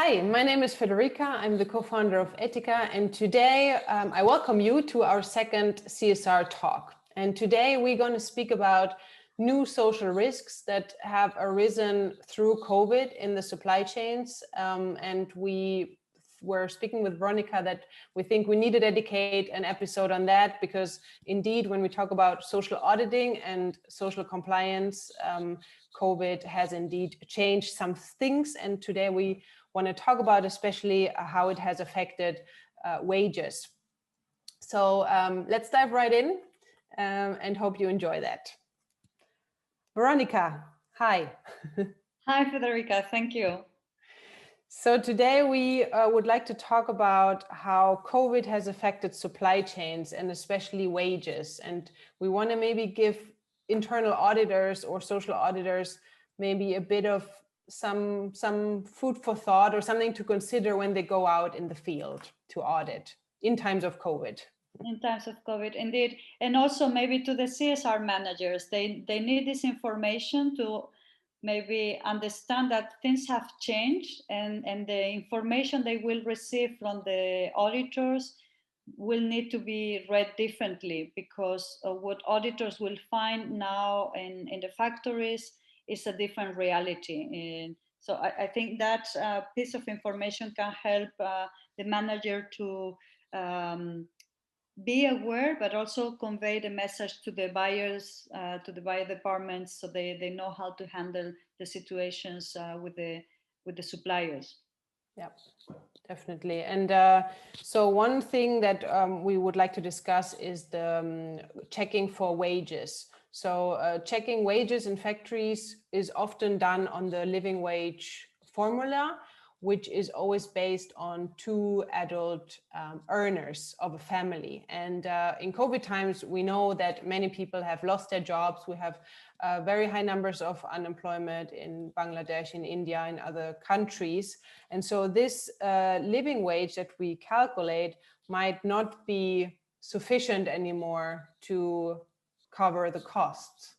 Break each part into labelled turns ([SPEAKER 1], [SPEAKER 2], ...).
[SPEAKER 1] Hi, my name is Federica. I'm the co-founder of Etica, and today I welcome you to our second CSR talk. And today we're going to speak about new social risks that have arisen through COVID in the supply chains. And we were speaking with Veronica that we think we need to dedicate an episode on that, because indeed, when we talk about social auditing and social compliance, COVID has indeed changed some things. And today we want to talk about especially how it has affected wages. So let's dive right in and hope you enjoy that. Veronica, hi.
[SPEAKER 2] Hi, Federica, thank you.
[SPEAKER 1] So today we would like to talk about how COVID has affected supply chains and especially wages. And we want to maybe give internal auditors or social auditors maybe a bit of some food for thought or something to consider when they go out in the field to audit in times of COVID.
[SPEAKER 2] In times of COVID, indeed. And also maybe to the CSR managers, they need this information to maybe understand that things have changed, and the information they will receive from the auditors will need to be read differently, because what auditors will find now in the factories is a different reality. And so I think that piece of information can help the manager to be aware, but also convey the message to the buyers, to the buyer departments, so they know how to handle the situations with the suppliers.
[SPEAKER 1] Yeah, definitely. And so one thing that we would like to discuss is the checking for wages. So checking wages in factories is often done on the living wage formula, which is always based on two adult earners of a family. And in COVID times, we know that many people have lost their jobs. We have very high numbers of unemployment in Bangladesh, in India, in other countries. And so this living wage that we calculate might not be sufficient anymore to cover the costs.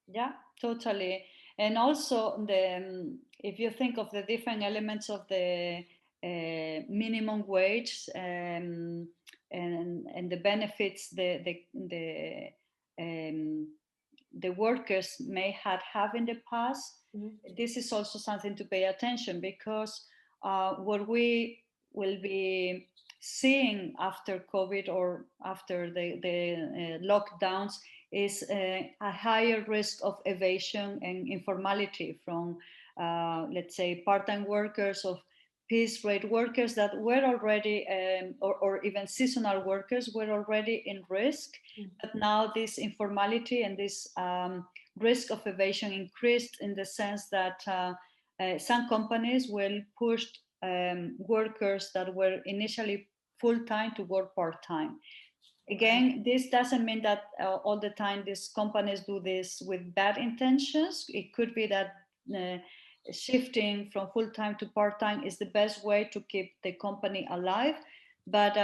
[SPEAKER 2] Yeah, totally. And also, if you think of the different elements of the minimum wage, and the benefits the workers may have in the past, this is also something to pay attention, because what we will be seeing after COVID or after the lockdowns is a higher risk of evasion and informality from, let's say, part-time workers, of piece rate workers that were already, or even seasonal workers were already in risk. But now this informality and this risk of evasion increased, in the sense that some companies will push workers that were initially full-time to work part-time. Again, this doesn't mean that all the time these companies do this with bad intentions. It could be that shifting from full-time to part-time is the best way to keep the company alive. But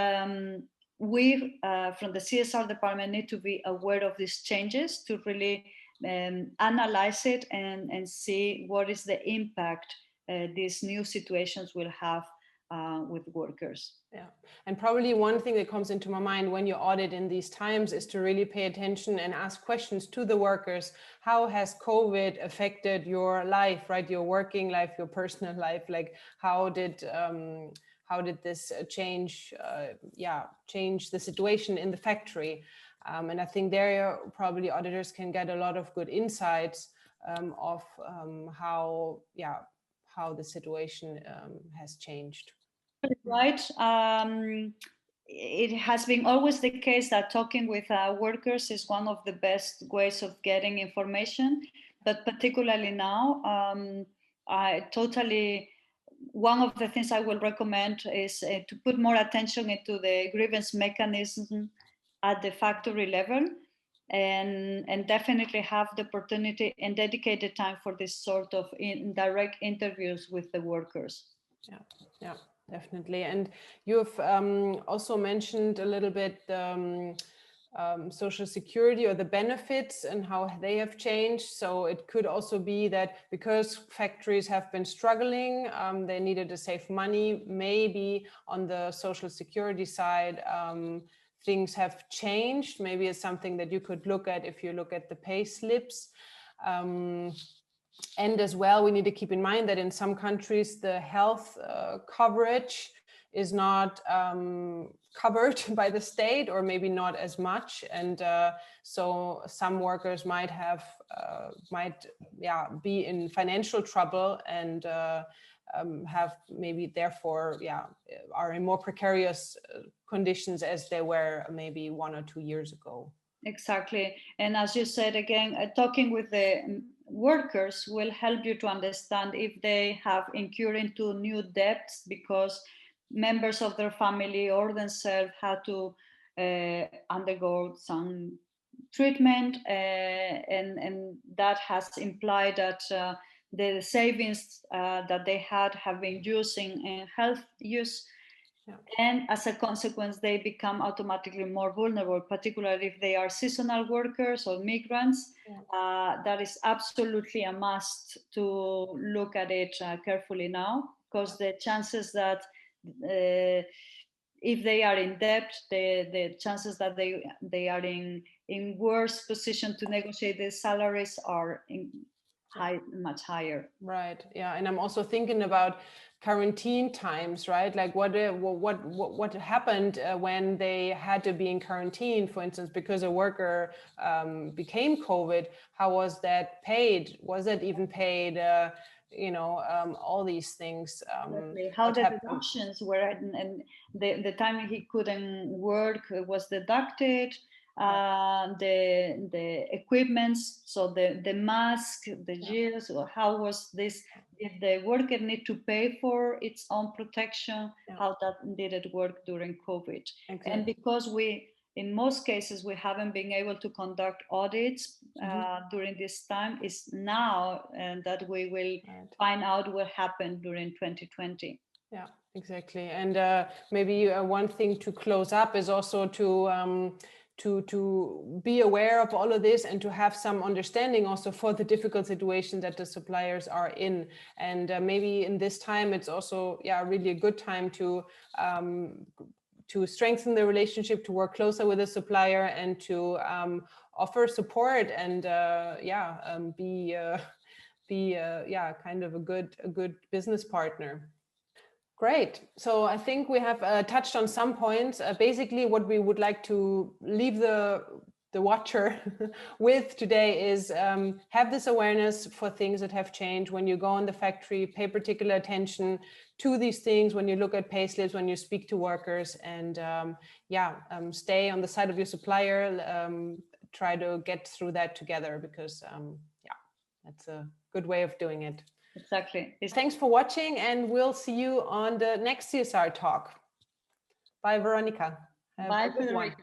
[SPEAKER 2] we, from the CSR department, need to be aware of these changes to really analyze it and see what is the impact these new situations will have with workers.
[SPEAKER 1] Yeah, and probably one thing that comes into my mind when you audit in these times is to really pay attention and ask questions to the workers. How has COVID affected your life, right? Your working life, your personal life? Like, how did this change the situation in the factory? And I think there probably auditors can get a lot of good insights of how the situation has changed.
[SPEAKER 2] Right. It has been always the case that talking with workers is one of the best ways of getting information, but particularly now, one of the things I will recommend is to put more attention into the grievance mechanism at the factory level, and definitely have the opportunity and dedicate the time for this sort of indirect interviews with the workers.
[SPEAKER 1] Yeah, definitely. And you've also mentioned a little bit social security or the benefits and how they have changed. So it could also be that because factories have been struggling, they needed to save money. Maybe on the social security side, things have changed. Maybe it's something that you could look at if you look at the pay slips. And as well, we need to keep in mind that in some countries, the health coverage is not covered by the state, or maybe not as much. And so some workers might be in financial trouble and have maybe therefore, are in more precarious conditions as they were maybe 1 or 2 years ago.
[SPEAKER 2] Exactly. And as you said, again, talking with the workers will help you to understand if they have incurred into new debts because members of their family or themselves had to undergo some treatment, and that has implied that the savings that they had have been using in health use. Yeah. And as a consequence, they become automatically more vulnerable, particularly if they are seasonal workers or migrants. Yeah. That is absolutely a must to look at it carefully now, because the chances that if they are in debt, the chances that they are in worse position to negotiate their salaries are much higher.
[SPEAKER 1] Right. Yeah. And I'm also thinking about quarantine times, right? Like what happened when they had to be in quarantine, for instance, because a worker became COVID. How was that paid? Was it even paid? All these things.
[SPEAKER 2] Exactly. How the deductions were, and the time he couldn't work was deducted. The equipments, so the mask, the gels, or how was this? Did the worker need to pay for its own protection? How did it work during COVID? Exactly. And because in most cases, we haven't been able to conduct audits during this time, it's now that we will find out what happened during 2020.
[SPEAKER 1] Yeah, exactly. And maybe one thing to close up is also to be aware of all of this and to have some understanding also for the difficult situation that the suppliers are in. And maybe in this time, it's also really a good time to strengthen the relationship, to work closer with the supplier, and to offer support and be kind of a good business partner. Great. So I think we have touched on some points. Basically, what we would like to leave the watcher with today is have this awareness for things that have changed. When you go in the factory, pay particular attention to these things when you look at pay slips, when you speak to workers, and stay on the side of your supplier. Try to get through that together, because that's a good way of doing it.
[SPEAKER 2] Exactly.
[SPEAKER 1] Thanks for watching, and we'll see you on the next CSR talk. Bye, Veronica.
[SPEAKER 2] Bye, Federica.